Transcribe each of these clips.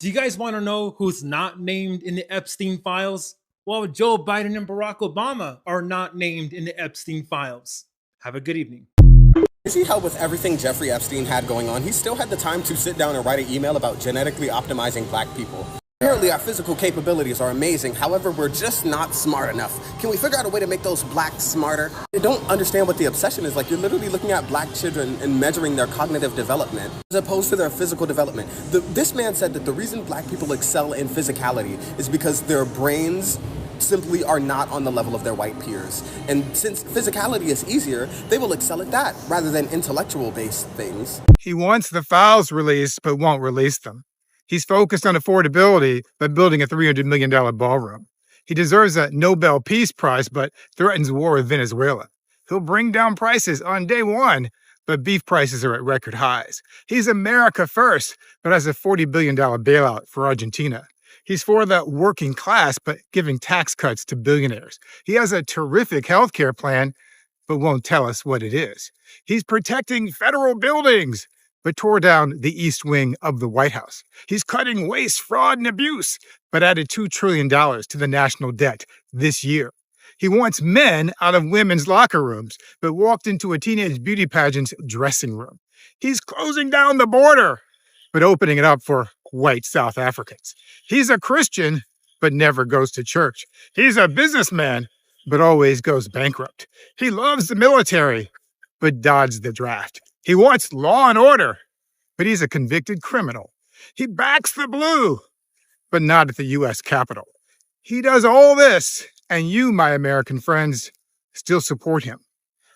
Do you guys want to know who's not named in the Epstein files? Well, Joe Biden and Barack Obama are not named in the Epstein files. Have a good evening. You see how with everything Jeffrey Epstein had going on, he still had the time to sit down and write an email about genetically optimizing black people. Apparently our physical capabilities are amazing, however, we're just not smart enough. Can we figure out a way to make those blacks smarter? I don't understand what the obsession is. Like, you're literally looking at black children and measuring their cognitive development as opposed to their physical development. This man said that the reason black people excel in physicality is because their brains simply are not on the level of their white peers. And since physicality is easier, they will excel at that rather than intellectual-based things. He wants the files released, but won't release them. He's focused on affordability by building a $300 million ballroom. He deserves a Nobel Peace Prize, but threatens war with Venezuela. He'll bring down prices on day one, but beef prices are at record highs. He's America first, but has a $40 billion bailout for Argentina. He's for the working class, but giving tax cuts to billionaires. He has a terrific healthcare plan, but won't tell us what it is. He's protecting federal buildings, but tore down the east wing of the White House. He's cutting waste, fraud, and abuse, but added $2 trillion to the national debt this year. He wants men out of women's locker rooms, but walked into a teenage beauty pageant's dressing room. He's closing down the border, but opening it up for white South Africans. He's a Christian, but never goes to church. He's a businessman, but always goes bankrupt. He loves the military, but dodged the draft. He wants law and order, but he's a convicted criminal. He backs the blue, but not at the U.S. Capitol. He does all this, and you, my American friends, still support him.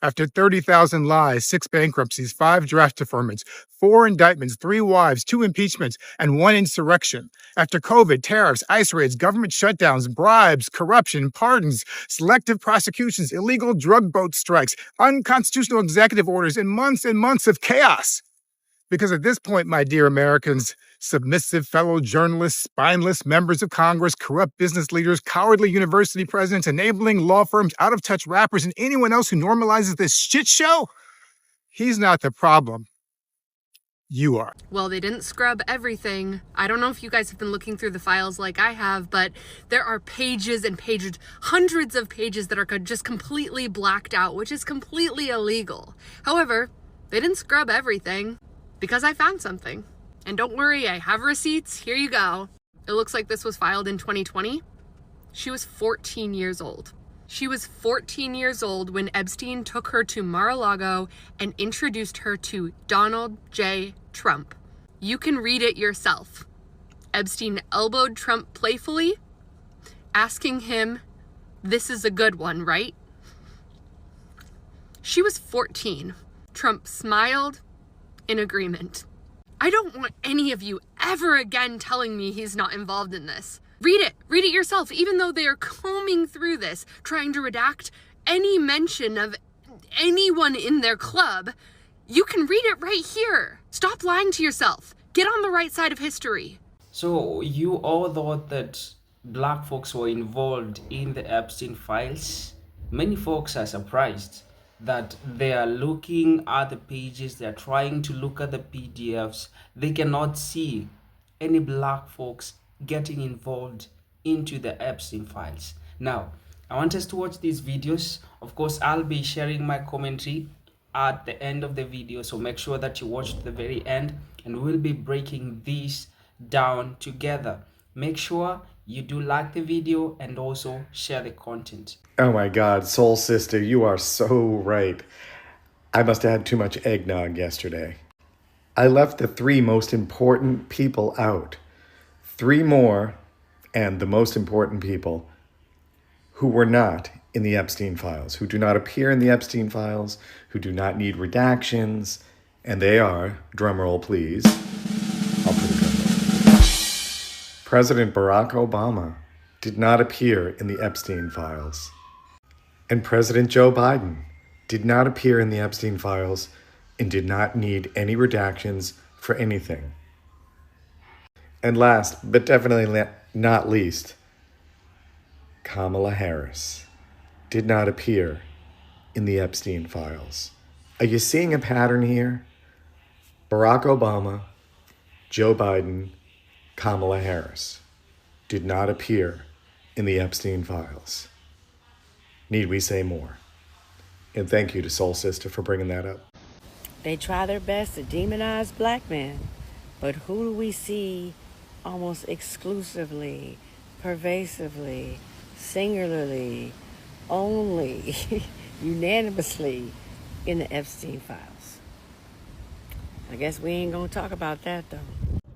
After 30,000 lies, 6 bankruptcies, 5 draft deferments, 4 indictments, 3 wives, 2 impeachments, and 1 insurrection. After COVID, tariffs, ICE raids, government shutdowns, bribes, corruption, pardons, selective prosecutions, illegal drug boat strikes, unconstitutional executive orders, and months of chaos. Because at this point, my dear Americans, submissive fellow journalists, spineless members of Congress, corrupt business leaders, cowardly university presidents, enabling law firms, out-of-touch rappers, and anyone else who normalizes this shit show, he's not the problem. You are. Well, they didn't scrub everything. I don't know if you guys have been looking through the files like I have, but there are pages and pages, hundreds of pages that are just completely blacked out, which is completely illegal. However, they didn't scrub everything because I found something. And don't worry, I have receipts. Here you go. It looks like this was filed in 2020. She was 14 years old. She was 14 years old when Epstein took her to Mar-a-Lago and introduced her to Donald J. Trump. You can read it yourself. Epstein elbowed Trump playfully, asking him, "This is a good one, right?" She was 14. Trump smiled in agreement. I don't want any of you ever again telling me he's not involved in this. Read it yourself, even though they are combing through this, trying to redact any mention of anyone in their club. You can read it right here. Stop lying to yourself. Get on the right side of history. So you all thought that black folks were involved in the Epstein files? Many folks are surprised that they are looking at the pages, they're trying to look at the PDFs. They cannot see any black folks getting involved into the Epstein files. Now, I want us to watch these videos. Of course, I'll be sharing my commentary at the end of the video, so make sure that you watch to the very end, and we'll be breaking these down together. Make sure you do like the video and also share the content. Oh my God, soul sister, you are so right. I must have had too much eggnog yesterday. I left the 3 most important people out. 3 more, and the most important people, who were not in the Epstein files, who do not appear in the Epstein files, who do not need redactions, and they are, drumroll please, I'll put a drum roll. President Barack Obama did not appear in the Epstein files. And President Joe Biden did not appear in the Epstein files and did not need any redactions for anything. And last, but definitely not least, Kamala Harris did not appear in the Epstein files. Are you seeing a pattern here? Barack Obama, Joe Biden, Kamala Harris did not appear in the Epstein files. Need we say more? And thank you to Soul Sister for bringing that up. They try their best to demonize black men, but who do we see almost exclusively, pervasively, singularly, only, unanimously in the Epstein files? I guess we ain't gonna talk about that though.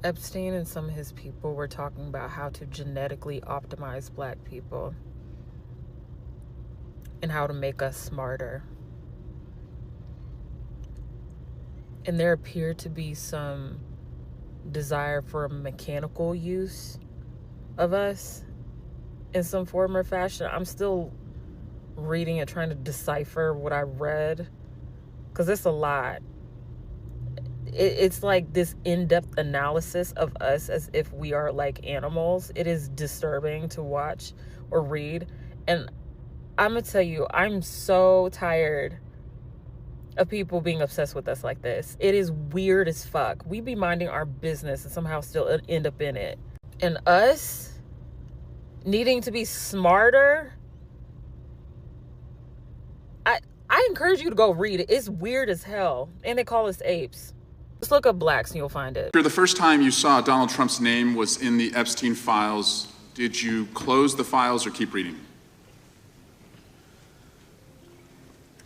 Epstein and some of his people were talking about how to genetically optimize black people and how to make us smarter. And there appeared to be some desire for a mechanical use of us in some form or fashion. I'm still reading and trying to decipher what I read, because it's a lot. It's like this in-depth analysis of us as if we are like animals. It is disturbing to watch or read. And I'm gonna tell you, I'm so tired of people being obsessed with us like this. It is weird as fuck. We be minding our business and somehow still end up in it. And us needing to be smarter, I encourage you to go read it. It's weird as hell. And they call us apes. Just look up blacks and you'll find it. The first time you saw Donald Trump's name was in the Epstein files. Did you close the files or keep reading?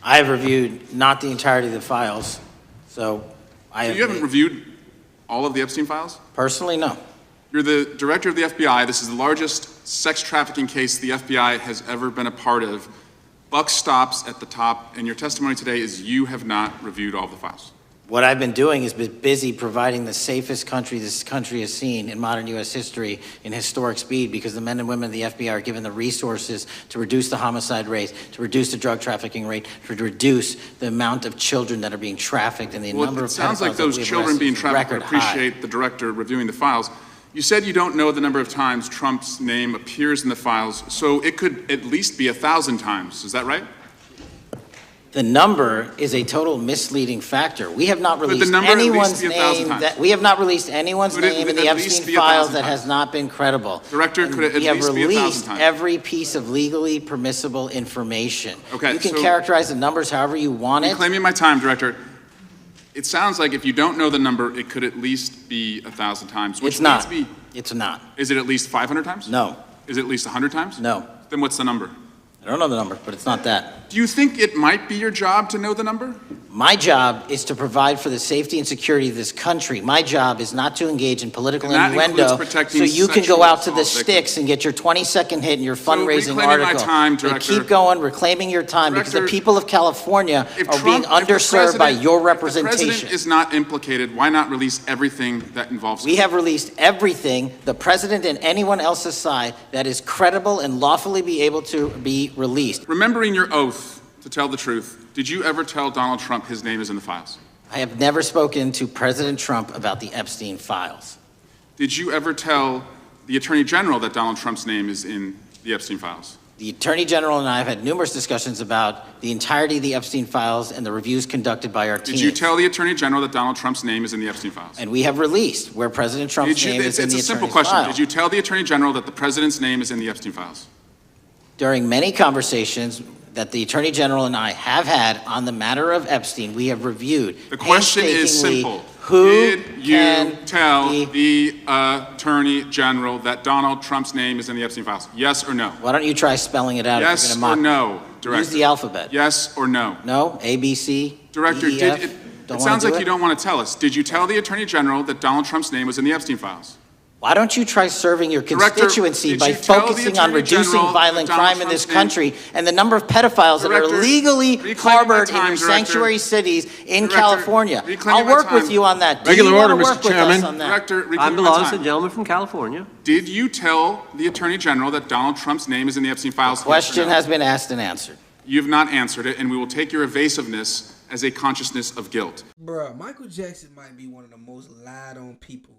I have reviewed not the entirety of the files, so you haven't reviewed all of the Epstein files? Personally, no. You're the director of the FBI. This is the largest sex trafficking case the FBI has ever been a part of. Buck stops at the top, and your testimony today is you have not reviewed all of the files. What I've been doing is been busy providing the safest country this country has seen in modern U.S. history in historic speed, because the men and women of the FBI are given the resources to reduce the homicide rate, to reduce the drug trafficking rate, to reduce the amount of children that are being trafficked, and the number of pedophiles. It sounds like those children being trafficked would appreciate the director reviewing the files. You said you don't know the number of times Trump's name appears in the files, so it could at least be 1,000 times. Is that right? The number is a total misleading factor. We have not released anyone's name in the Epstein files that has not been credible. Director, could it at least be 1,000 times? We have released every piece of legally permissible information. Okay, you can characterize the numbers however you want it. Reclaiming my time, Director. It sounds like if you don't know the number, it could at least be 1,000 times. It's not. It's not. Is it at least 500 times? No. Is it at least 100 times? No. Then what's the number? I don't know the number, but it's not that. Do you think it might be your job to know the number? My job is to provide for the safety and security of this country. My job is not to engage in political innuendo so you can go out to the sticks and get your 20-second hit in your fundraising article. But keep going, reclaiming your time, because the people of California are being underserved by your representation. If the president is not implicated, why not release everything that involves him? We have released everything, the president and anyone else's side, that is credible and lawfully be able to be released. Remembering your oath to tell the truth, did you ever tell Donald Trump his name is in the files? I have never spoken to President Trump about the Epstein files. Did you ever tell the Attorney General that Donald Trump's name is in the Epstein files? The Attorney General and I have had numerous discussions about the entirety of the Epstein files and the reviews conducted by our team. Did you tell the Attorney General that Donald Trump's name is in the Epstein files? And we have released where President Trump's name is in the Attorney's It's a simple question. file. Did you tell the Attorney General that the President's name is in the Epstein files? During many conversations that the Attorney General and I have had on the matter of Epstein, we have reviewed. The question is simple. Who did you tell the Attorney General that Donald Trump's name is in the Epstein files? Yes or no? Why don't you try spelling it out? Yes if you're or no, Director? Use the alphabet. Yes or no? No, A, B, C, Director, D, E, F. it sounds like you don't want to tell us. Did you tell the Attorney General that Donald Trump's name was in the Epstein files? Why don't you try serving your constituency by focusing on reducing violent crime in this country and the number of pedophiles that are legally harbored in your sanctuary cities in California? I'll work with you on that. Regular order, Mr. Chairman. I'm the lawless gentleman from California. Did you tell the Attorney General that Donald Trump's name is in the Epstein files? The question has been asked and answered. You've not answered it, and we will take your evasiveness as a consciousness of guilt. Bruh, Michael Jackson might be one of the most lied on people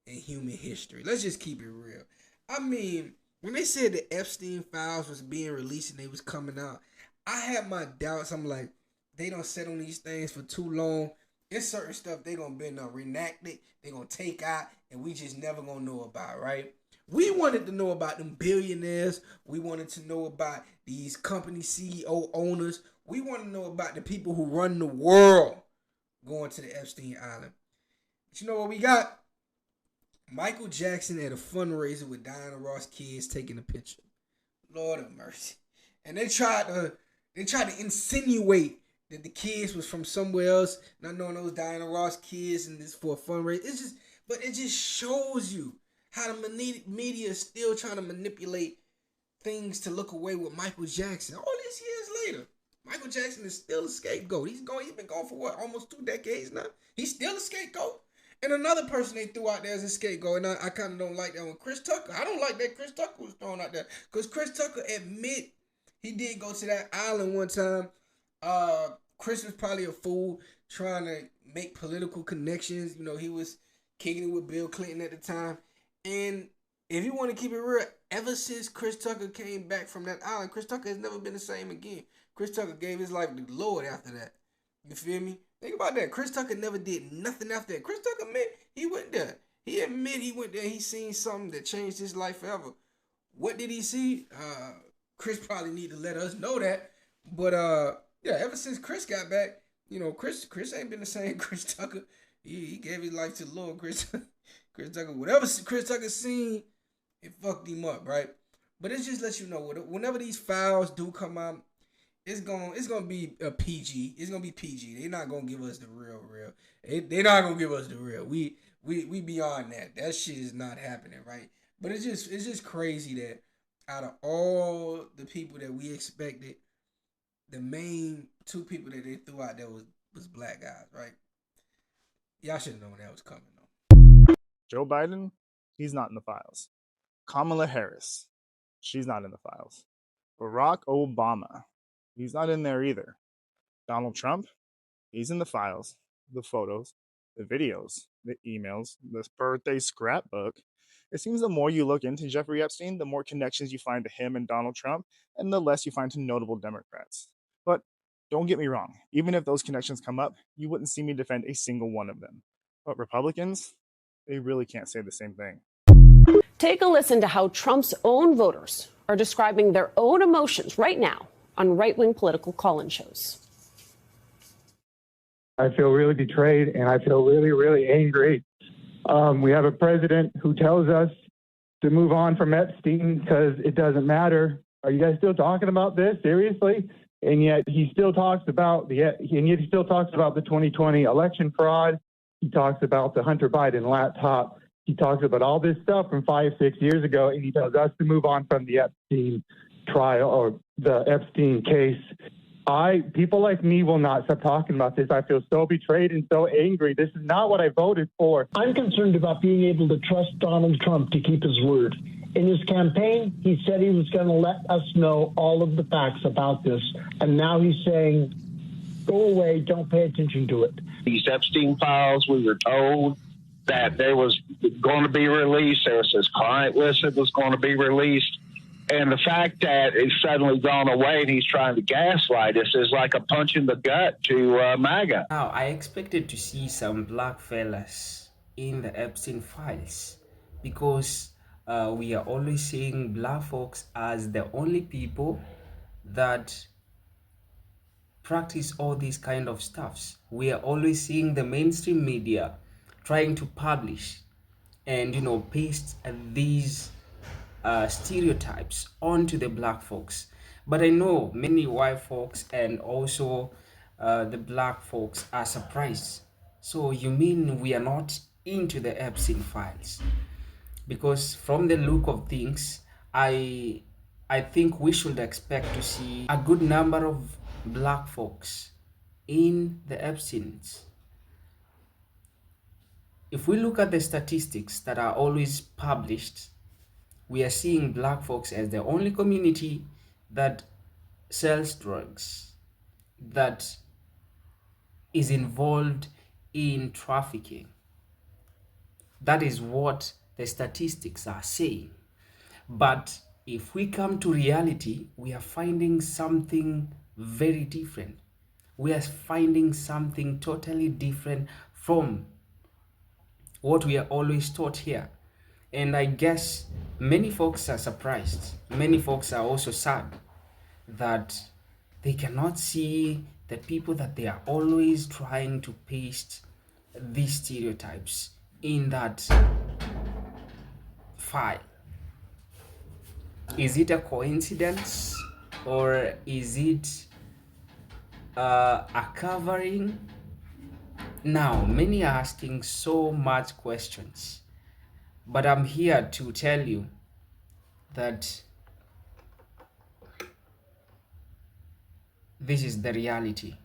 in human history. Let's just keep it real. I mean, when they said the Epstein files was being released and they was coming out, I had my doubts. I'm like, they don't sit on these things for too long. It's certain stuff they gonna bend up, reenact it, they gonna take out, and we just never gonna know about, right? We wanted to know about them billionaires. We wanted to know about these company CEO owners. We want to know about the people who run the world going to the Epstein Island. But you know what we got? Michael Jackson at a fundraiser with Diana Ross kids taking a picture. Lord of mercy. And they tried to insinuate that the kids was from somewhere else, not knowing those Diana Ross kids, and this for a fundraiser. It just shows you how the media is still trying to manipulate things to look away with Michael Jackson. All these years later, Michael Jackson is still a scapegoat. He's been gone for what, almost 2 decades now? He's still a scapegoat. And another person they threw out there as a scapegoat, and I kind of don't like that one, Chris Tucker. I don't like that Chris Tucker was thrown out there, because Chris Tucker admit he did go to that island one time. Chris was probably a fool trying to make political connections. You know, he was kicking it with Bill Clinton at the time. And if you want to keep it real, ever since Chris Tucker came back from that island, Chris Tucker has never been the same again. Chris Tucker gave his life to the Lord after that. You feel me? Think about that. Chris Tucker never did nothing after that. Chris Tucker admit he went there. He admit he went there. He seen something that changed his life forever. What did he see? Chris probably need to let us know that. But yeah, ever since Chris got back, you know, Chris ain't been the same Chris Tucker. He gave his life to the Lord. Chris Tucker, whatever Chris Tucker seen, it fucked him up, right? But it just lets you know, whenever these files do come out, it's gonna be a PG. It's gonna be PG. They're not gonna give us the real. They're not gonna give us the real. We beyond that. That shit is not happening, right? But it's just crazy that out of all the people that we expected, the main 2 people that they threw out there was black guys, right? Y'all should have known that was coming though. Joe Biden, he's not in the files. Kamala Harris, she's not in the files. Barack Obama, he's not in there either. Donald Trump, he's in the files, the photos, the videos, the emails, this birthday scrapbook. It seems the more you look into Jeffrey Epstein, the more connections you find to him and Donald Trump, and the less you find to notable Democrats. But don't get me wrong, even if those connections come up, you wouldn't see me defend a single one of them. But Republicans, they really can't say the same thing. Take a listen to how Trump's own voters are describing their own emotions right now on right-wing political call-in shows. I feel really betrayed, and I feel really, really angry. We have a president who tells us to move on from Epstein because it doesn't matter. Are you guys still talking about this seriously? And yet he still talks about the 2020 election fraud. He talks about the Hunter Biden laptop. He talks about all this stuff from 5-6 years ago, and he tells us to move on from the Epstein trial or the Epstein case. People like me will not stop talking about this. I feel so betrayed and so angry. This is not what I voted for. I'm concerned about being able to trust Donald Trump to keep his word. In his campaign, he said he was going to let us know all of the facts about this. And now he's saying, go away, don't pay attention to it. These Epstein files, we were told that there was going to be released. There was this client list that was going to be released. And the fact that it's suddenly gone away and he's trying to gaslight us is like a punch in the gut to MAGA. Now, I expected to see some black fellas in the Epstein files because we are always seeing black folks as the only people that practice all these kind of stuffs. We are always seeing the mainstream media trying to publish and, paste these stereotypes onto the black folks. But I know many white folks and also the black folks are surprised. So you mean we are not into the Epstein files? Because from the look of things, I think we should expect to see a good number of black folks in the Epsteins. If we look at the statistics that are always published, we are seeing black folks as the only community that sells drugs, that is involved in trafficking. That is what the statistics are saying. But if we come to reality, we are finding something very different. we are finding something totally different from what we are always taught here. And I guess many folks are surprised. Many folks are also sad that they cannot see the people that they are always trying to paste these stereotypes in that file. Is it a coincidence, or is it a covering? Now, many are asking so much questions, but I'm here to tell you that this is the reality.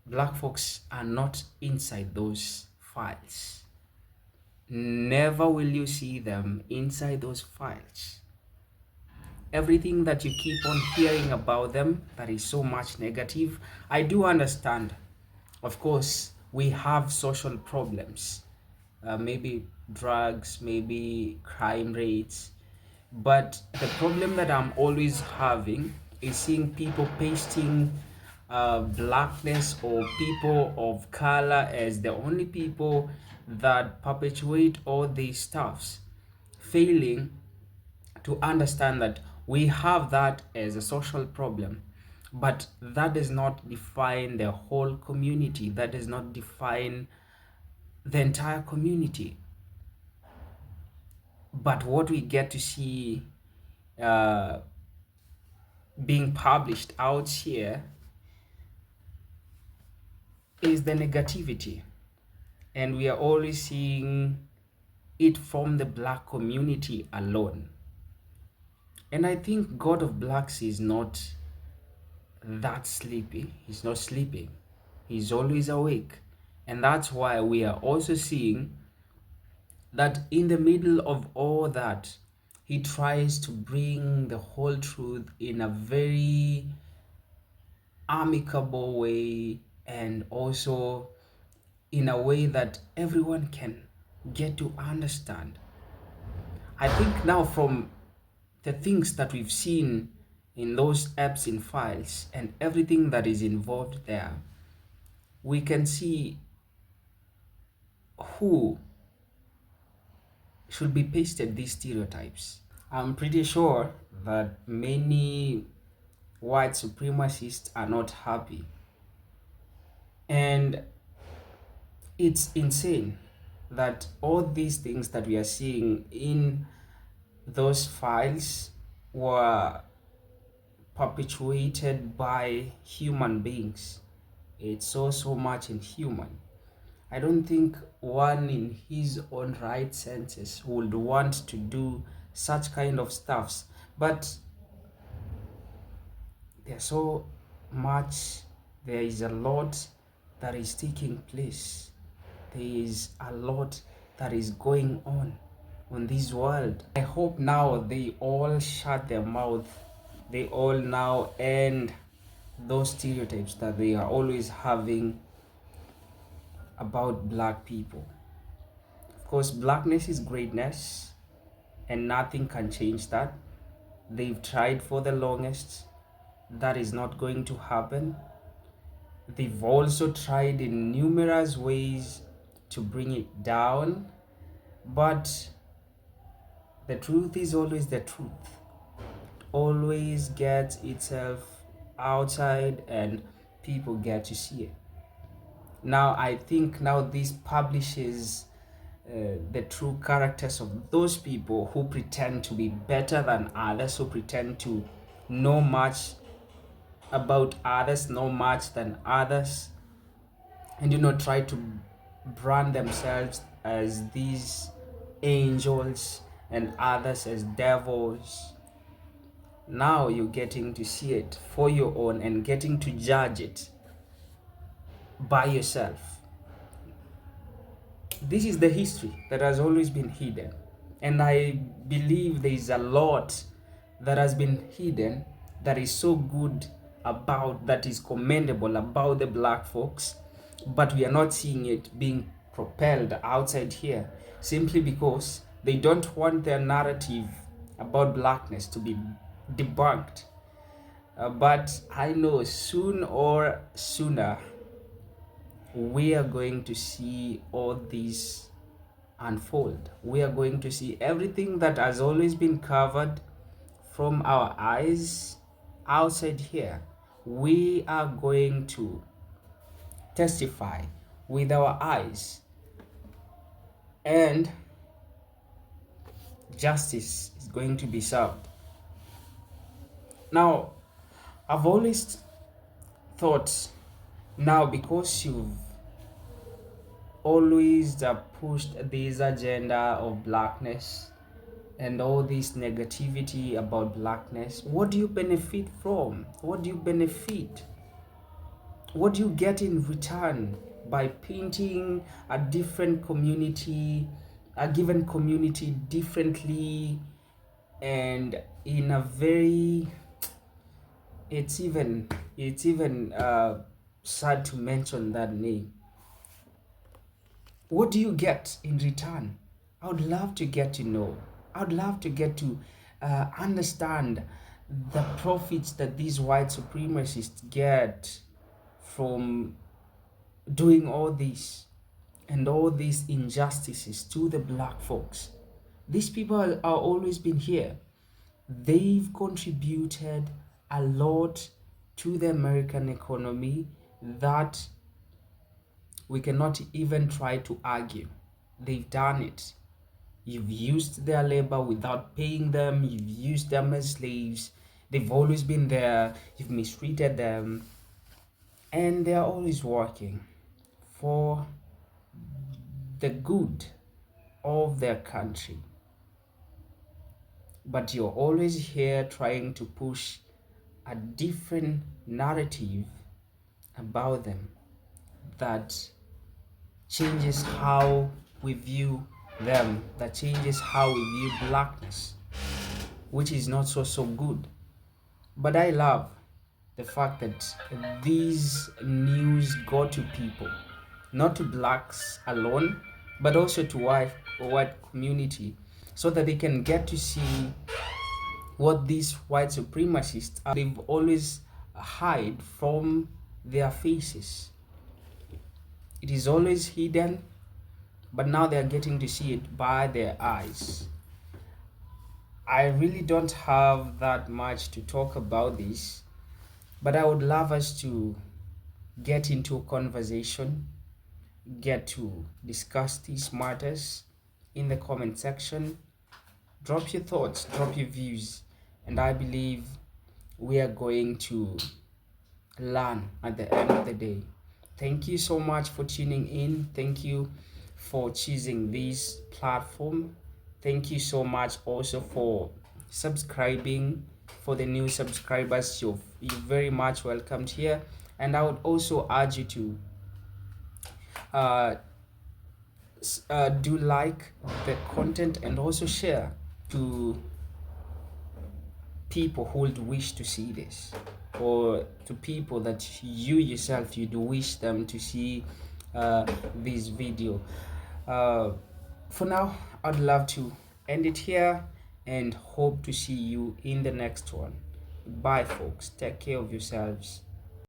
Black folks are not inside those files. Never will you see them inside those files. Everything that you keep on hearing about them, that is so much negative, I do understand. Of course, we have social problems, maybe drugs, maybe crime rates. But the problem that I'm always having is seeing people pasting blackness or people of color as the only people that perpetuate all these stuffs, failing to understand that we have that as a social problem, but that does not define the whole community. That does not define the entire community. But what we get to see uh, being published out here is the negativity, and we are always seeing it from the black community alone. And I think God of Blacks is not that sleepy. He's not sleeping. He's always awake. And that's why we are also seeing that in the middle of all that, he tries to bring the whole truth in a very amicable way, and also in a way that everyone can get to understand. I think now, from the things that we've seen in those epstein files and everything that is involved there, we can see who should be pasted these stereotypes. I'm pretty sure that many white supremacists are not happy. And it's insane that all these things that we are seeing in those files were perpetuated by human beings. It's so much inhuman. I don't think one in his own right senses would want to do such kind of stuffs, but there's so much, there is a lot that is taking place. There is a lot that is going on this world. I hope now they all shut their mouth. They all now end those stereotypes that they are always having about black people. Of course, blackness is greatness, and nothing can change that. They've tried for the longest. That is not going to happen. They've also tried in numerous ways to bring it down, but the truth is always the truth. It always gets itself outside and people get to see it. Now, I think now this publishes the true characters of those people who pretend to be better than others, who pretend to know much about others, know much than others, and try to brand themselves as these angels and others as devils. Now you're getting to see it for your own and getting to judge it by yourself. This is the history that has always been hidden, and I believe there is a lot that has been hidden that is so good about, that is commendable about the black folks, but we are not seeing it being propelled outside here simply because they don't want their narrative about blackness to be debunked. But I know soon or sooner we are going to see all these unfold. We are going to see everything that has always been covered from our eyes outside here. We are going to testify with our eyes, and justice is going to be served. Now, I've always thought, now because you've always pushed this agenda of blackness and all this negativity about blackness, what do you benefit from? What do you benefit? What do you get in return by painting a different community, a given community differently, and in a very, it's even sad to mention that name. What do you get in return? I would love to get to know. I would love to get to understand the profits that these white supremacists get from doing all this and all these injustices to the black folks. These people are always been here. They've contributed a lot to the American economy that we cannot even try to argue. They've done it. You've used their labor without paying them. You've used them as slaves. They've always been there. You've mistreated them. And they're always working for the good of their country. But you're always here trying to push a different narrative about them that changes how we view them, that changes how we view blackness, which is not so good. But I love the fact that these news go to people, not to blacks alone, but also to white community, so that they can get to see what these white supremacists are. They've always hide from their faces. It is always hidden, but now they are getting to see it by their eyes. I really don't have that much to talk about this, but I would love us to get into a conversation, get to discuss these matters in the comment section. Drop your thoughts, drop your views, and I believe we are going to learn at the end of the day. Thank you so much for tuning in. Thank you for choosing this platform. Thank you so much also for subscribing. For the new subscribers, you're very much welcomed here. And I would also urge you to do like the content and also share to people who would wish to see this, or to people that you yourself you'd wish them to see this video. For now, I'd love to end it here and hope to see you in the next one. Bye folks, take care of yourselves.